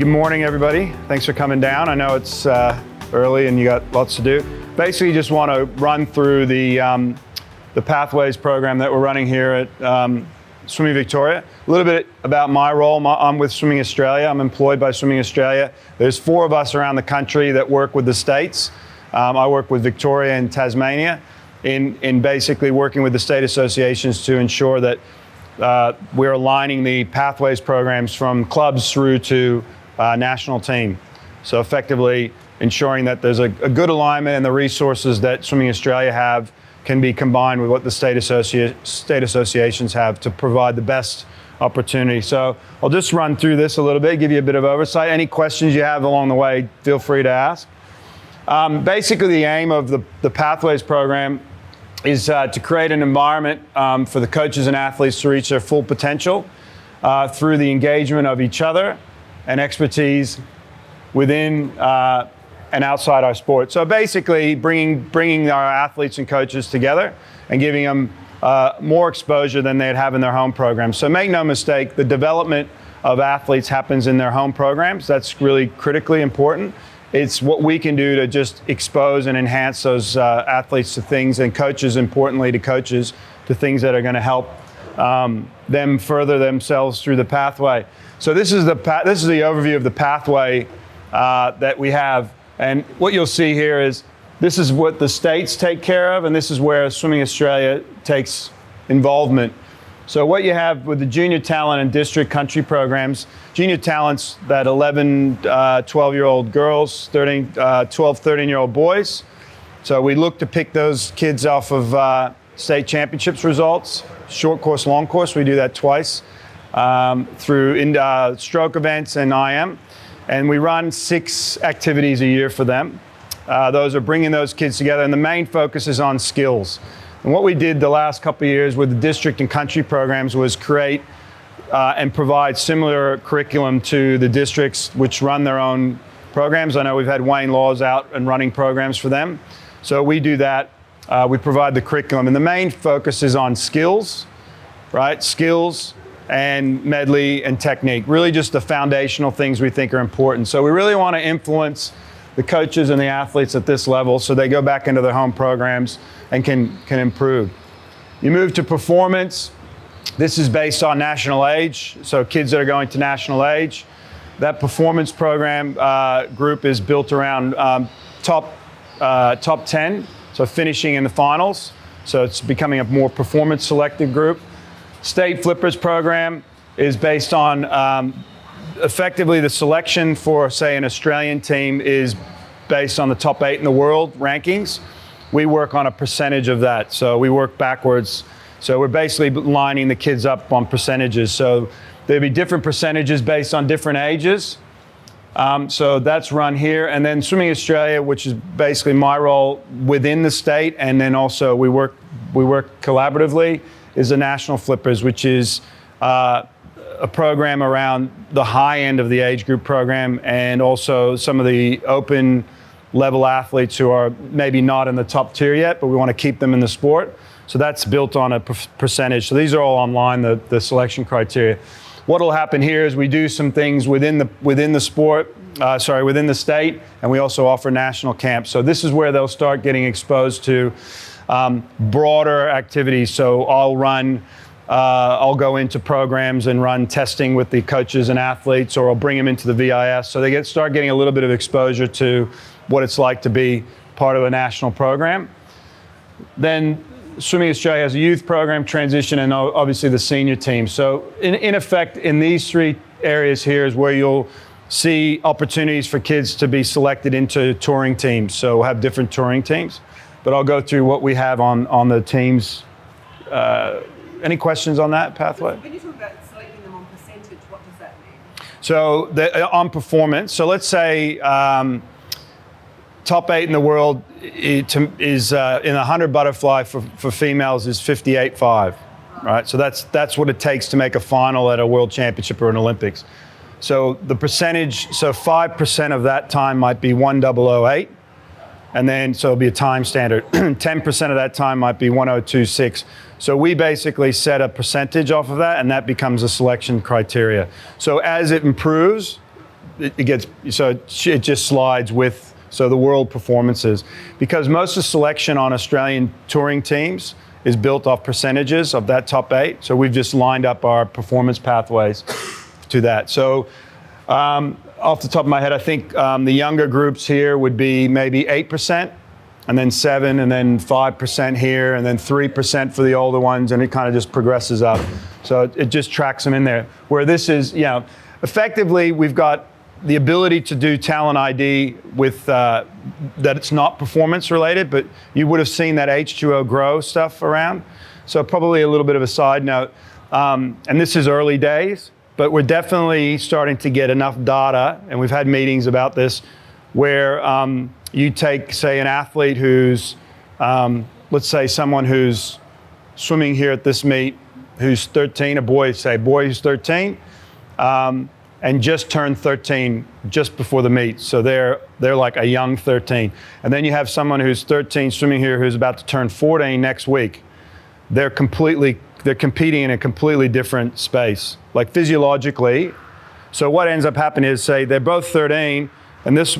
Good morning, everybody. Thanks for coming down. I know it's early and you got lots to do. Basically, just want to run through the Pathways program that we're running here at Swimming Victoria. A little bit about my role. I'm with Swimming Australia. I'm employed by Swimming Australia. There's 4 of us around the country that work with the states. I work with Victoria and Tasmania in basically working with the state associations to ensure that we're aligning the Pathways programs from clubs through to national team. So effectively ensuring that there's a good alignment and the resources that Swimming Australia have can be combined with what the state associations have to provide the best opportunity. So I'll just run through this a little bit, give you a bit of oversight. Any questions you have along the way, feel free to ask. Basically, the aim of the Pathways program is to create an environment for the coaches and athletes to reach their full potential through the engagement of each other and expertise within and outside our sport. So basically bringing our athletes and coaches together and giving them more exposure than they'd have in their home programs. So make no mistake, the development of athletes happens in their home programs. That's really critically important. It's what we can do to just expose and enhance those athletes to things, and coaches, importantly, to coaches, to things that are going to help them further themselves through the pathway. So this is the overview of the pathway that we have, and what you'll see here is this is what the states take care of, and this is where Swimming Australia takes involvement. So what you have with the junior talent and district country programs, junior talents, that 11, 12-year-old girls, 12, 13-year-old boys. So we look to pick those kids off of state championships results, short course, long course. We do that twice through stroke events and IM. And we run 6 activities a year for them. Those are bringing those kids together, and the main focus is on skills. And what we did the last couple of years with the district and country programs was create and provide similar curriculum to the districts which run their own programs. I know we've had Wayne Laws out and running programs for them. So we do that. We provide the curriculum. And the main focus is on skills, right? Skills and medley and technique. Really just the foundational things we think are important. So we really want to influence the coaches and the athletes at this level so they go back into their home programs and can improve. You move to performance. This is based on national age, so kids that are going to national age. That performance program group is built around top 10, so finishing in the finals. So it's becoming a more performance selective group. State Flippers program is based on effectively the selection for, say, an Australian team is based on the top 8 in the world rankings. We work on a percentage of that, so we work backwards. So we're basically lining the kids up on percentages. So there'll be different percentages based on different ages. So that's run here. And then Swimming Australia, which is basically my role within the state, and then also we work collaboratively, is the National Flippers, which is a program around the high end of the age group program, and also some of the open level athletes who are maybe not in the top tier yet, but we want to keep them in the sport. So that's built on a percentage. So these are all online, the selection criteria. What will happen here is we do some things within the state, and we also offer national camps. So this is where they'll start getting exposed to broader activities. So I'll go into programs and run testing with the coaches and athletes, or I'll bring them into the VIS. So they start getting a little bit of exposure to what it's like to be part of a national program. Then Swimming Australia has a youth program, transition, and obviously the senior team. So in effect, in these 3 areas here is where you'll see opportunities for kids to be selected into touring teams. So we'll have different touring teams, but I'll go through what we have on the teams. Any questions on that pathway? When you talk about selecting them on percentage, what does that mean? So on performance, so let's say top 8 in the world is in 100 butterfly for females is 58.5, right? So that's what it takes to make a final at a world championship or an Olympics. So the percentage, so 5% of that time might be 1008. And then, so it'll be a time standard. 10% of that time might be 1026. So we basically set a percentage off of that, and that becomes a selection criteria. So as it improves, it just slides with the world performances, because most of the selection on Australian touring teams is built off percentages of that top 8. So we've just lined up our performance pathways to that. So off the top of my head, I think the younger groups here would be maybe 8%, and then 7%, and then 5% here, and then 3% for the older ones, and it kind of just progresses up. So it just tracks them in there. Where this is, effectively we've got the ability to do talent ID with that it's not performance related, but you would have seen that H2O grow stuff around. So probably a little bit of a side note, and this is early days, but we're definitely starting to get enough data, and we've had meetings about this, where you take, say, an athlete who's, let's say someone who's swimming here at this meet, who's 13, a boy who's 13, and just turned 13 just before the meet. So they're like a young 13. And then you have someone who's 13 swimming here who's about to turn 14 next week. They're competing in a completely different space, like physiologically. So what ends up happening is, say they're both 13, and this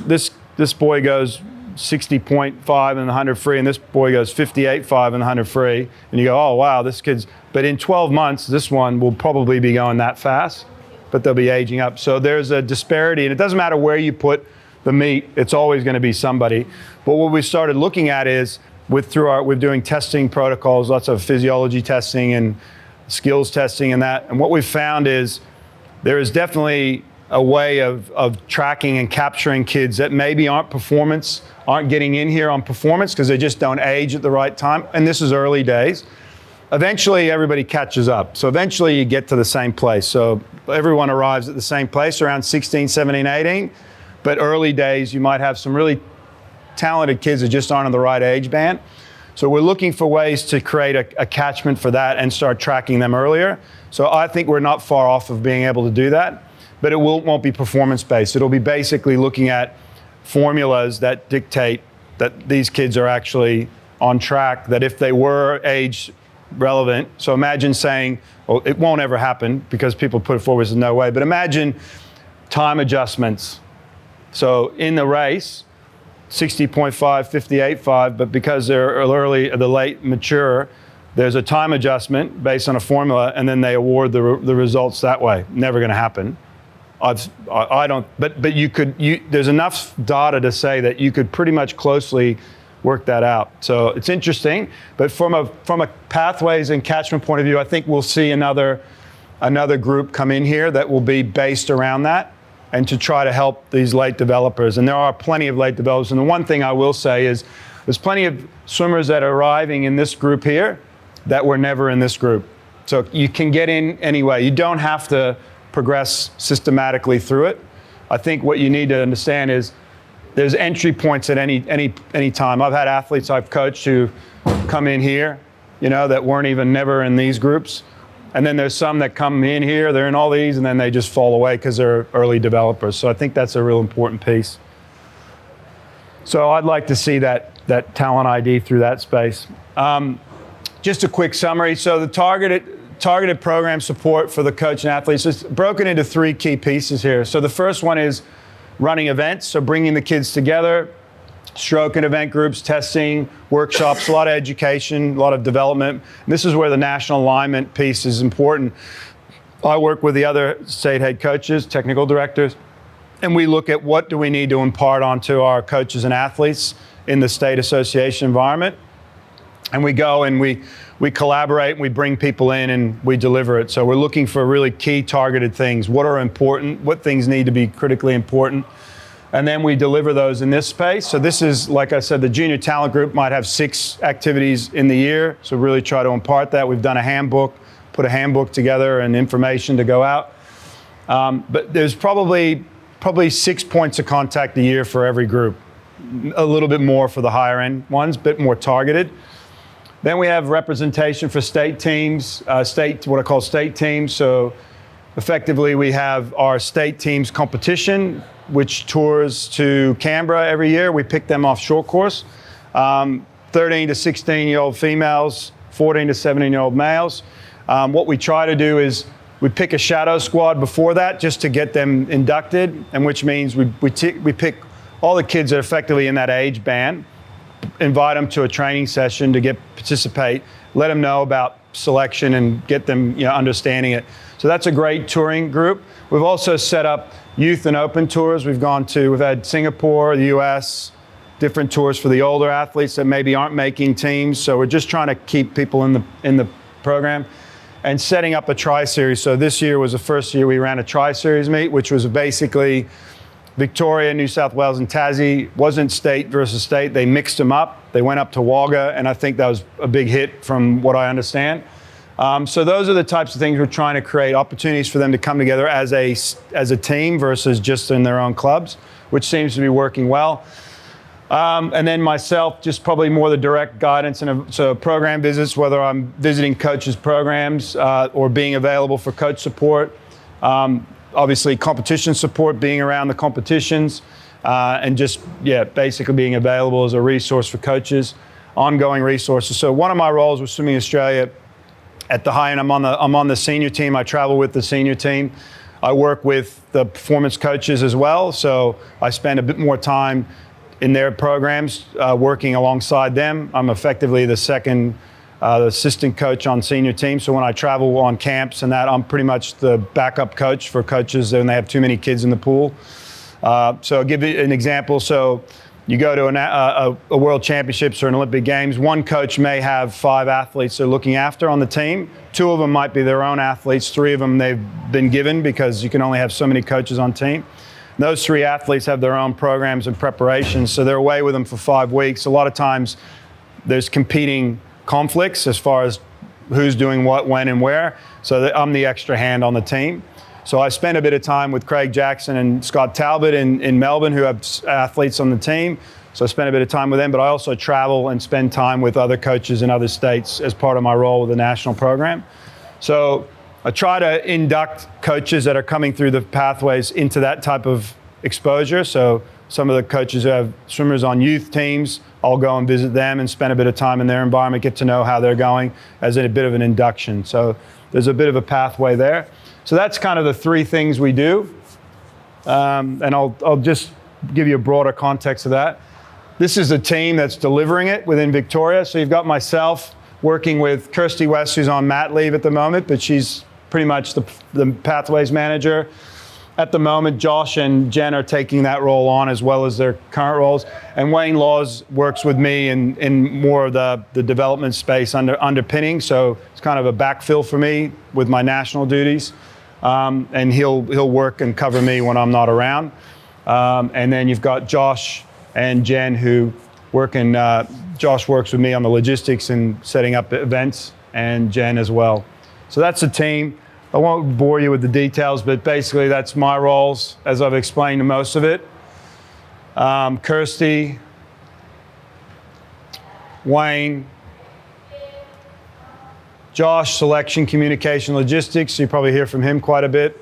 boy goes 60.5 in the 100 free, and this boy goes 58.5 in the 100 free, and you go, oh wow, this kid's, but in 12 months, this one will probably be going that fast, but they'll be aging up. So there's a disparity, and it doesn't matter where you put the meet, it's always gonna be somebody. But what we started looking at is, we're doing testing protocols, lots of physiology testing and skills testing and that, and what we've found is there is definitely a way of tracking and capturing kids that maybe aren't getting in here on performance because they just don't age at the right time, and this is early days. Eventually everybody catches up, so eventually you get to the same place. So everyone arrives at the same place around 16, 17, 18, but early days you might have some really talented kids that just aren't in the right age band. So we're looking for ways to create a catchment for that and start tracking them earlier. So I think we're not far off of being able to do that, but it won't be performance-based. It'll be basically looking at formulas that dictate that these kids are actually on track, that if they were age relevant, so imagine saying, well, it won't ever happen because people put it forward as no way, but imagine time adjustments. So in the race, 60.5, 58.5, but because they're late mature, there's a time adjustment based on a formula, and then they award the results that way. Never going to happen. I don't. But there's enough data to say that you could pretty much closely work that out. So it's interesting. But from a pathways and catchment point of view, I think we'll see another group come in here that will be based around that, and to try to help these late developers. And there are plenty of late developers. And the one thing I will say is there's plenty of swimmers that are arriving in this group here that were never in this group. So you can get in anyway. You don't have to progress systematically through it. I think what you need to understand is there's entry points at any time. I've had athletes I've coached who come in here, that weren't even never in these groups. And then there's some that come in here, they're in all these, and then they just fall away because they're early developers. So I think that's a real important piece. So I'd like to see that talent ID through that space. Just a quick summary. So the targeted program support for the coach and athletes is broken into 3 key pieces here. So the first one is running events, so bringing the kids together, stroke and event groups, testing, workshops, a lot of education, a lot of development. And this is where the national alignment piece is important. I work with the other state head coaches, technical directors, and we look at what do we need to impart onto our coaches and athletes in the state association environment. And we go and we collaborate, and we bring people in and we deliver it. So we're looking for really key targeted things. What are important? What things need to be critically important? And then we deliver those in this space. So this is, like I said, the junior talent group might have 6 activities in the year. So really try to impart that. We've done a handbook, put a handbook together and information to go out. But there's probably 6 points of contact a year for every group. A little bit more for the higher end ones, a bit more targeted. Then we have representation for state teams, what I call state teams. So effectively we have our state teams competition, which tours to Canberra every year. We pick them off short course. 13 to 16-year-old females, 14 to 17-year-old males. What we try to do is We pick a shadow squad before that just to get them inducted, and which means we pick all the kids that are effectively in that age band, invite them to a training session to participate, let them know about selection and get them understanding it. So that's a great touring group. We've also set up youth and open tours. We've had Singapore, the US, different tours for the older athletes that maybe aren't making teams. So we're just trying to keep people in the program and setting up a tri-series. So this year was the first year we ran a tri-series meet, which was basically Victoria, New South Wales, and Tassie. Wasn't state versus state. They mixed them up. They went up to Wagga, and I think that was a big hit from what I understand. So those are the types of things we're trying to create, opportunities for them to come together as a team versus just in their own clubs, which seems to be working well. And then myself, just probably more the direct guidance so program visits, whether I'm visiting coaches' programs or being available for coach support. Obviously competition support, being around the competitions, and just, basically being available as a resource for coaches, ongoing resources. So one of my roles with Swimming Australia at the high end, I'm on the senior team. I travel with the senior team. I work with the performance coaches as well. So I spend a bit more time in their programs, working alongside them. I'm effectively the second assistant coach on senior team. So when I travel on camps and that, I'm pretty much the backup coach for coaches when they have too many kids in the pool. So I'll give you an example. So you go to a World Championships or an Olympic Games, one coach may have 5 athletes they're looking after on the team. 2 of them might be their own athletes. 3 of them they've been given because you can only have so many coaches on team. Those 3 athletes have their own programs and preparations, so they're away with them for 5 weeks. A lot of times there's competing conflicts as far as who's doing what, when, and where. So I'm the extra hand on the team. So I spend a bit of time with Craig Jackson and Scott Talbot in Melbourne, who have athletes on the team. So I spend a bit of time with them, but I also travel and spend time with other coaches in other states as part of my role with the national program. So I try to induct coaches that are coming through the pathways into that type of exposure. So some of the coaches who have swimmers on youth teams, I'll go and visit them and spend a bit of time in their environment, get to know how they're going as a bit of an induction. So there's a bit of a pathway there. So that's kind of the 3 things we do. And I'll just give you a broader context of that. This is a team that's delivering it within Victoria. So you've got myself working with Kirsty West, who's on mat leave at the moment, but she's pretty much the pathways manager. At the moment, Josh and Jen are taking that role on as well as their current roles. And Wayne Laws works with me in more of the development space underpinning. So it's kind of a backfill for me with my national duties. And he'll work and cover me when I'm not around. And then you've got Josh and Jen who work Josh works with me on the logistics and setting up events, and Jen as well. So that's the team. I won't bore you with the details, but basically that's my roles as I've explained most of it. Kirsty, Wayne, Josh, selection, communication, logistics. You probably hear from him quite a bit.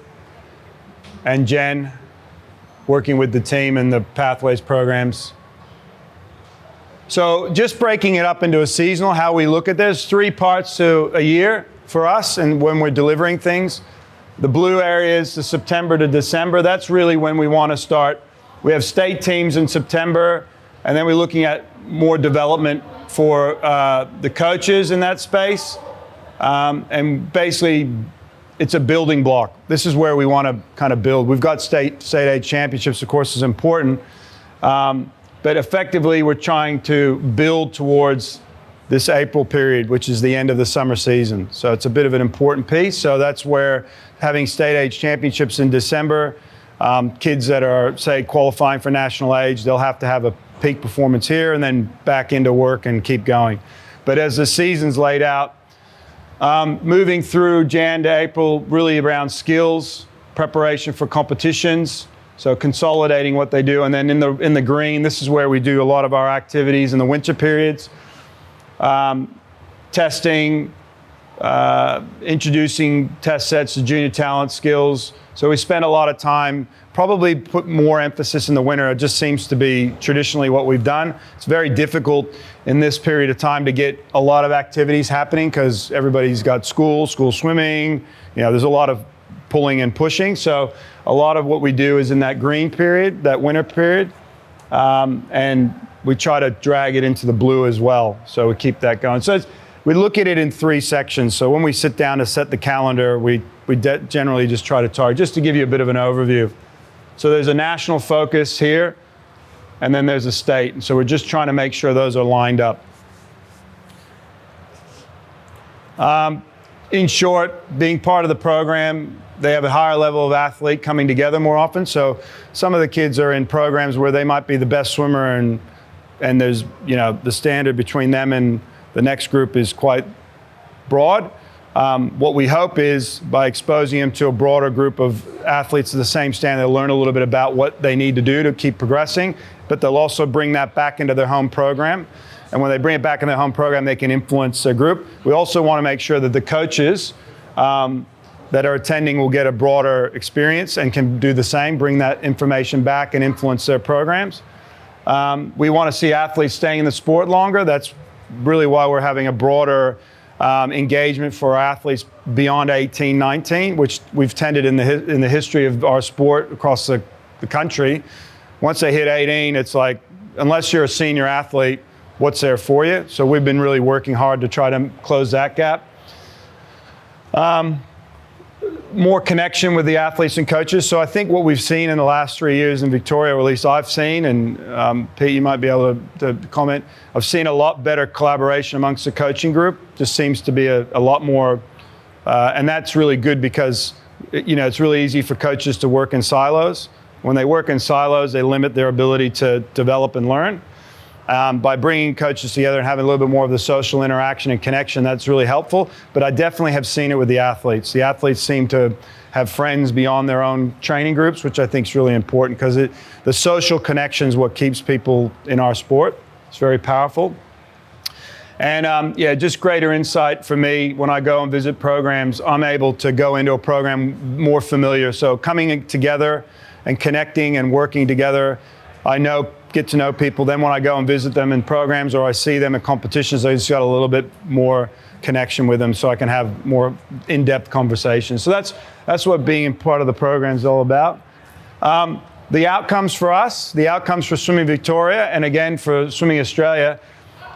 And Jen, working with the team and the Pathways programs. So just breaking it up into a seasonal, how we look at this, 3 parts to a year for us and when we're delivering things. The blue areas, the September to December, that's really when we want to start. We have state teams in September, and then we're looking at more development for the coaches in that space. And basically, it's a building block. This is where we want to kind of build. We've got state age championships, of course, is important. But effectively, we're trying to build towards this April period, which is the end of the summer season. So it's a bit of an important piece. So that's where having state age championships in December, kids that are, say, qualifying for national age, they'll have to have a peak performance here and then back into work and keep going. But as the season's laid out, moving through Jan to April, really around skills, preparation for competitions, so consolidating what they do. And then in the green, this is where we do a lot of our activities in the winter periods. Testing, introducing test sets to junior talent skills. So we spend a lot of time, probably put more emphasis in the winter. It just seems to be traditionally what we've done. It's very difficult in this period of time to get a lot of activities happening because everybody's got school swimming. There's a lot of pulling and pushing. So a lot of what we do is in that green period, that winter period. And we try to drag it into the blue as well. So we keep that going. So we look at it in 3 sections. So when we sit down to set the calendar, we generally just try to target, just to give you a bit of an overview. So there's a national focus here, and then there's a state. And so we're just trying to make sure those are lined up. In short, being part of the program, they have a higher level of athlete coming together more often. So some of the kids are in programs where they might be the best swimmer, and there's, the standard between them and the next group is quite broad. What we hope is by exposing them to a broader group of athletes of the same standard, they'll learn a little bit about what they need to do to keep progressing, but they'll also bring that back into their home program. And when they bring it back in their home program, they can influence their group. We also want to make sure that the coaches that are attending will get a broader experience and can do the same, bring that information back and influence their programs. We want to see athletes staying in the sport longer. That's really why we're having a broader engagement for our athletes beyond 18, 19, which we've tended in the history of our sport across the country. Once they hit 18, it's like, unless you're a senior athlete, what's there for you? So we've been really working hard to try to close that gap. More connection with the athletes and coaches. So I think what we've seen in the last 3 years in Victoria, or at least I've seen, and Pete, you might be able to comment, I've seen a lot better collaboration amongst the coaching group. Just seems to be a lot more, and that's really good because, it's really easy for coaches to work in silos. When they work in silos, they limit their ability to develop and learn. By bringing coaches together and having a little bit more of the social interaction and connection, that's really helpful. But I definitely have seen it with the athletes. The athletes seem to have friends beyond their own training groups, which I think is really important because the social connection is what keeps people in our sport. It's very powerful. And just greater insight for me when I go and visit programs. I'm able to go into a program more familiar. So coming together and connecting and working together, get to know people. Then when I go and visit them in programs or I see them in competitions, I just got a little bit more connection with them so I can have more in-depth conversations. So that's what being part of the program is all about. The outcomes for us, the outcomes for Swimming Victoria, and again for Swimming Australia,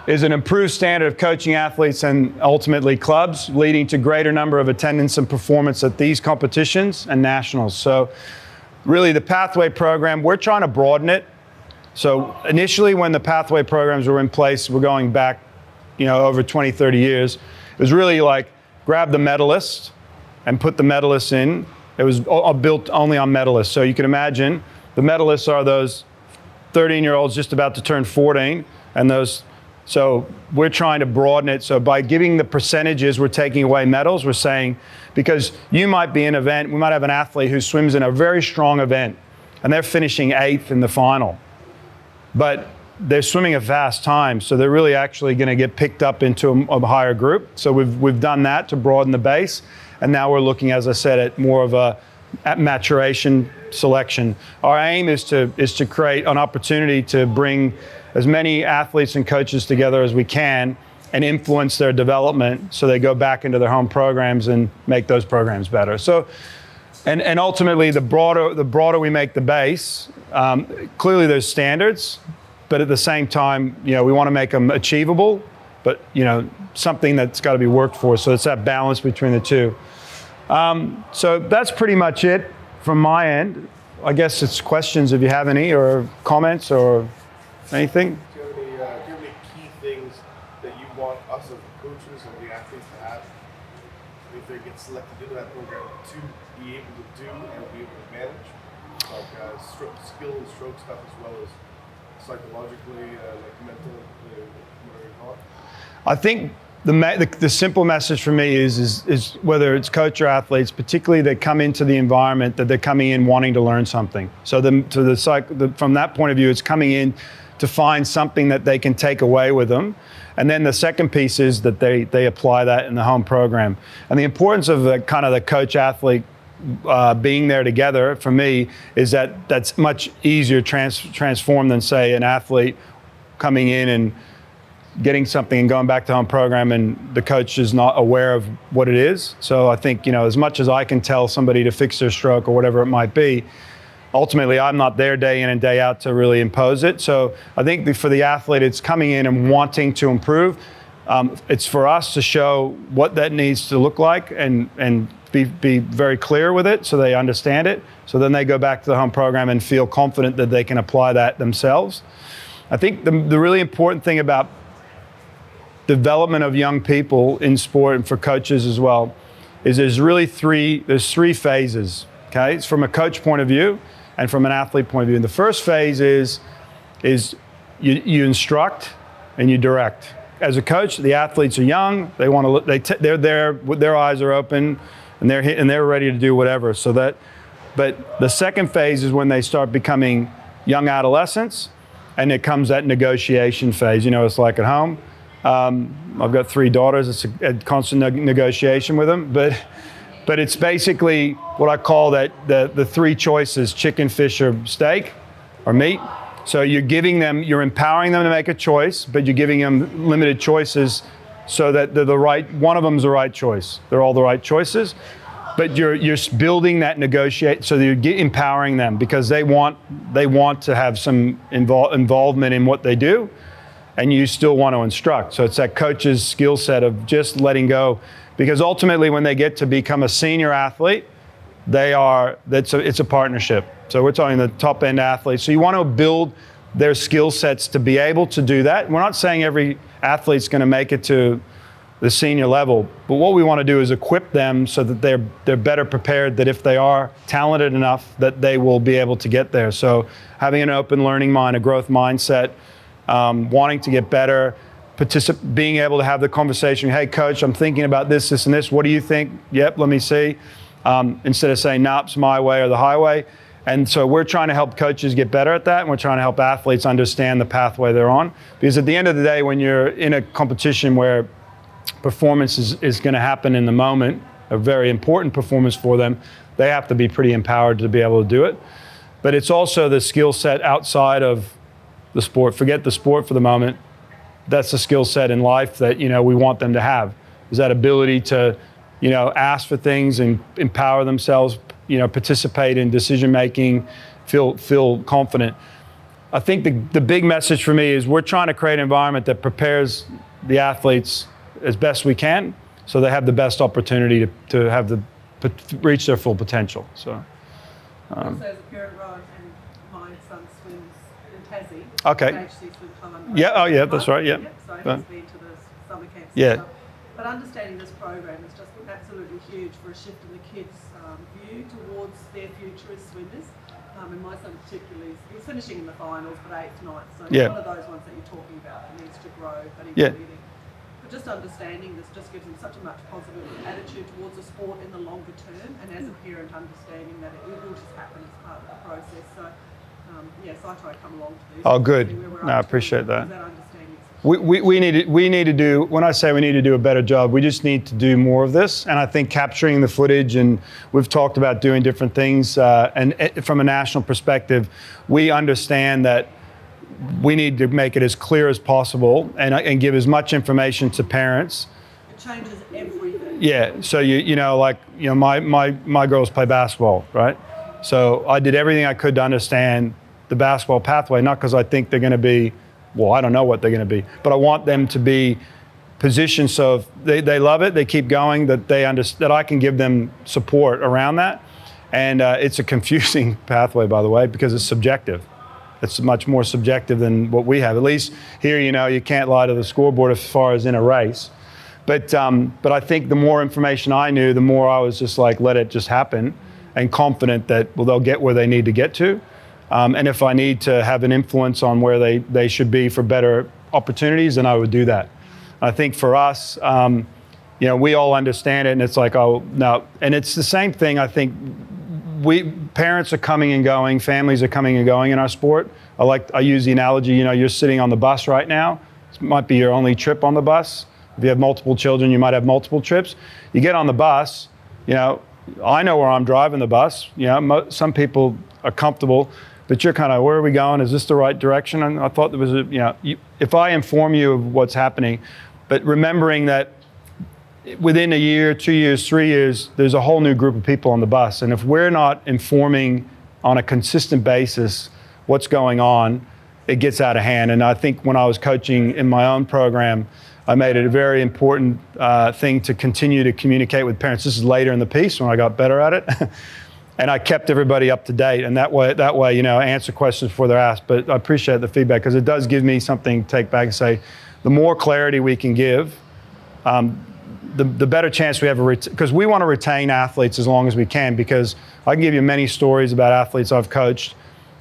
is an improved standard of coaching athletes and ultimately clubs, leading to greater number of attendance and performance at these competitions and nationals. So really the Pathway program, we're trying to broaden it. So initially when the Pathway programs were in place, we're going back, over 20, 30 years, it was really like grab the medalists and put the medalists in. It was all built only on medalists. So you can imagine the medalists are those 13-year-olds just about to turn 14 so we're trying to broaden it. So by giving the percentages, we're taking away medals. We're saying, because you might be in an event, we might have an athlete who swims in a very strong event and they're finishing 8th in the final. But they're swimming a fast time, so they're really actually going to get picked up into a higher group. So we've done that to broaden the base, and now we're looking, as I said, at more of at maturation selection. Our aim is to create an opportunity to bring as many athletes and coaches together as we can and influence their development so they go back into their home programs and make those programs better. So. And ultimately, the broader we make the base, clearly there's standards, but at the same time, we want to make them achievable, but something that's got to be worked for. So it's that balance between the two. So that's pretty much it from my end. I guess it's questions if you have any, or comments or anything. Do you have any key things that you want us as coaches and the athletes to have if they get selected into that program to be able to do and be able to manage, like skill and stroke stuff as well as psychologically, like mental, whatever you call it? I think the simple message for me is whether it's coach or athletes, particularly that come into the environment that they're coming in wanting to learn something. So from that point of view, it's coming in to find something that they can take away with them. And then the second piece is that they apply that in the home program. And the importance of the kind of the coach-athlete being there together, for me, is that's much easier transform than, say, an athlete coming in and getting something and going back to home program and the coach is not aware of what it is. So I think, as much as I can tell somebody to fix their stroke or whatever it might be, ultimately I'm not there day in and day out to really impose it. So I think for the athlete, it's coming in and wanting to improve. It's for us to show what that needs to look like and be very clear with it so they understand it. So then they go back to the home program and feel confident that they can apply that themselves. I think the really important thing about development of young people in sport and for coaches as well is there's three phases. Okay, it's from a coach point of view and from an athlete point of view. And the first phase is you instruct and you direct. As a coach, the athletes are young. They want to. They're there with their eyes are open, and they're ready to do whatever. But the second phase is when they start becoming young adolescents, and it comes that negotiation phase. It's like at home. I've got 3 daughters. It's a constant negotiation with them, but it's basically what I call the 3 choices: chicken, fish, or steak, or meat. So you're empowering them to make a choice, but you're giving them limited choices so that one of them's the right choice. They're all the right choices, but you're building that negotiate so that you're empowering them because they want to have some involvement in what they do. And you still want to instruct. So it's that coach's skill set of just letting go. Because ultimately when they get to become a senior athlete, it's a partnership. So we're talking the top end athletes. So you want to build their skill sets to be able to do that. We're not saying every athlete's going to make it to the senior level, but what we want to do is equip them so that they're better prepared, that if they are talented enough, that they will be able to get there. So having an open learning mind, a growth mindset, wanting to get better, being able to have the conversation, hey coach, I'm thinking about this, and this, what do you think? Yep, let me see. Instead of saying, nah, it's my way or the highway. And so we're trying to help coaches get better at that, and we're trying to help athletes understand the pathway they're on. Because at the end of the day, when you're in a competition where performance is going to happen in the moment, a very important performance for them, they have to be pretty empowered to be able to do it. But it's also the skill set outside of the sport. Forget the sport for the moment. That's the skill set in life that we want them to have. Is that ability to ask for things and empower themselves, participate in decision making, feel confident. I think the big message for me is we're trying to create an environment that prepares the athletes as best we can so they have the best opportunity to reach their full potential. So Also, as a parent, Rohan, and my son swims in Tassie. Okay. HC swim club. Yeah. Oh, yeah. That's right. Yeah. So he's been to the summer camps. Yeah. And stuff. But understanding this program has just been absolutely huge for a shift in the kids' view towards their future as swimmers. And my son particularly, he's finishing in the finals, but 8th, 9th. So Yeah. one of those ones that you're talking about that needs to grow. But Yeah. But just understanding this just gives him such a much positive attitude towards the sport in the longer term, and as a parent, understanding that it will just happen as part of the process. So, so I try to come along to these. Oh, good. See where we're No, I up to, appreciate that. because understanding is We need to do, when I say we need to do a better job, we just need to do more of this. And I think capturing the footage, and we've talked about doing different things, and from a national perspective, we understand that we need to make it as clear as possible and give as much information to parents. it changes everything. Yeah, so my girls play basketball, right? So I did everything I could to understand the basketball pathway, not because I think they're going to be, well, I don't know what they're going to be, but I want them to be positioned so if they love it, they keep going, that that I can give them support around that. And it's a confusing pathway, by the way, because it's subjective. It's much more subjective than what we have. At least here, you can't lie to the scoreboard as far as in a race. But I think the more information I knew, the more I was just like, let it just happen, and confident that, well, they'll get where they need to get to. And if I need to have an influence on where they should be for better opportunities, then I would do that. I think for us, we all understand it, and it's like, oh, no. And it's the same thing, I think, parents are coming and going, families are coming and going in our sport. I use the analogy, you're sitting on the bus right now. It might be your only trip on the bus. If you have multiple children, you might have multiple trips. You get on the bus, I know where I'm driving the bus. Some people are comfortable, but you're kind of, where are we going? Is this the right direction? And I thought there was if I inform you of what's happening, but remembering that within a year, 2 years, 3 years, there's a whole new group of people on the bus. And if we're not informing on a consistent basis what's going on, it gets out of hand. And I think when I was coaching in my own program, I made it a very important thing to continue to communicate with parents. This is later in the piece when I got better at it. And I kept everybody up to date. And that way, answer questions before they're asked. But I appreciate the feedback because it does give me something to take back and say, the more clarity we can give, the better chance we have, because we want to retain athletes as long as we can, because I can give you many stories about athletes I've coached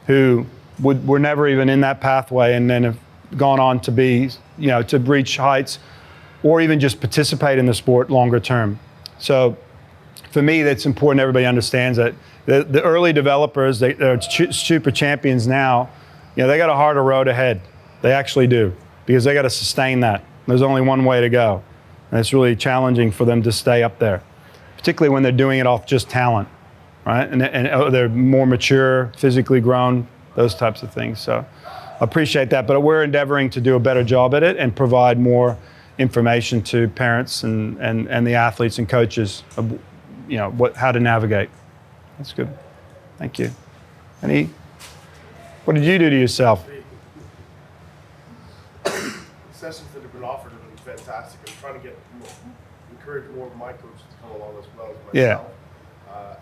who were never even in that pathway and then have gone on to be, to reach heights or even just participate in the sport longer term. So for me, that's important everybody understands that. The early developers, they're super champions now, they got a harder road ahead. They actually do, because they got to sustain that. There's only one way to go. And it's really challenging for them to stay up there, particularly when they're doing it off just talent, right? And they're more mature, physically grown, those types of things. So I appreciate that, but we're endeavoring to do a better job at it and provide more information to parents and the athletes and coaches of, how to navigate. That's good. Thank you. What did you do to yourself? The sessions that have been offered have been fantastic. I'm trying to encourage more of my coaches to come along as well as myself. Yeah.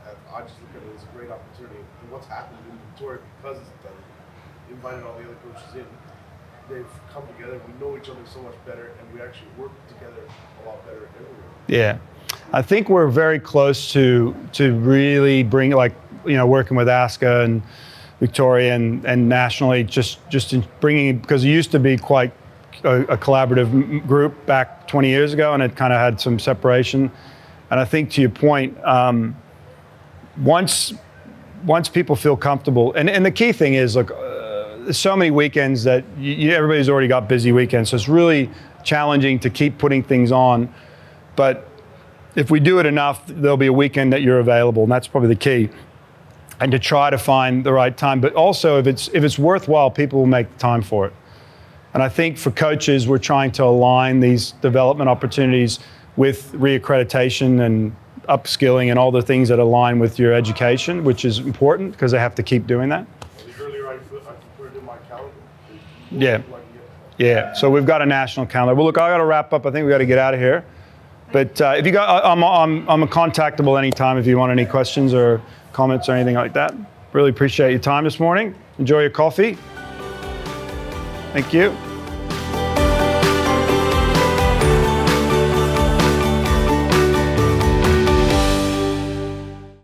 And I just look at it as a great opportunity. And what's happened in Victoria, because it's done, invited all the other coaches in. They've come together. We know each other so much better, and we actually work together a lot better everywhere. Yeah. I think we're very close to really bring, working with ASCA and Victorian and nationally, just in bringing, because it used to be quite a collaborative group back 20 years ago, and it kind of had some separation. And I think to your point, once people feel comfortable, and the key thing is, look, there's so many weekends that everybody's already got busy weekends, so it's really challenging to keep putting things on. But if we do it enough, there'll be a weekend that you're available, and that's probably the key. And to try to find the right time, but also if it's worthwhile, people will make time for it. And I think for coaches, we're trying to align these development opportunities with reaccreditation and upskilling and all the things that align with your education, which is important because they have to keep doing that. The earlier I can put it in my calendar. Yeah. Yeah. So we've got a national calendar. Well, look, I got to wrap up. I think we got to get out of here. But if you got, I'm contactable anytime if you want any questions or comments or anything like that. Really appreciate your time this morning. Enjoy your coffee. Thank you.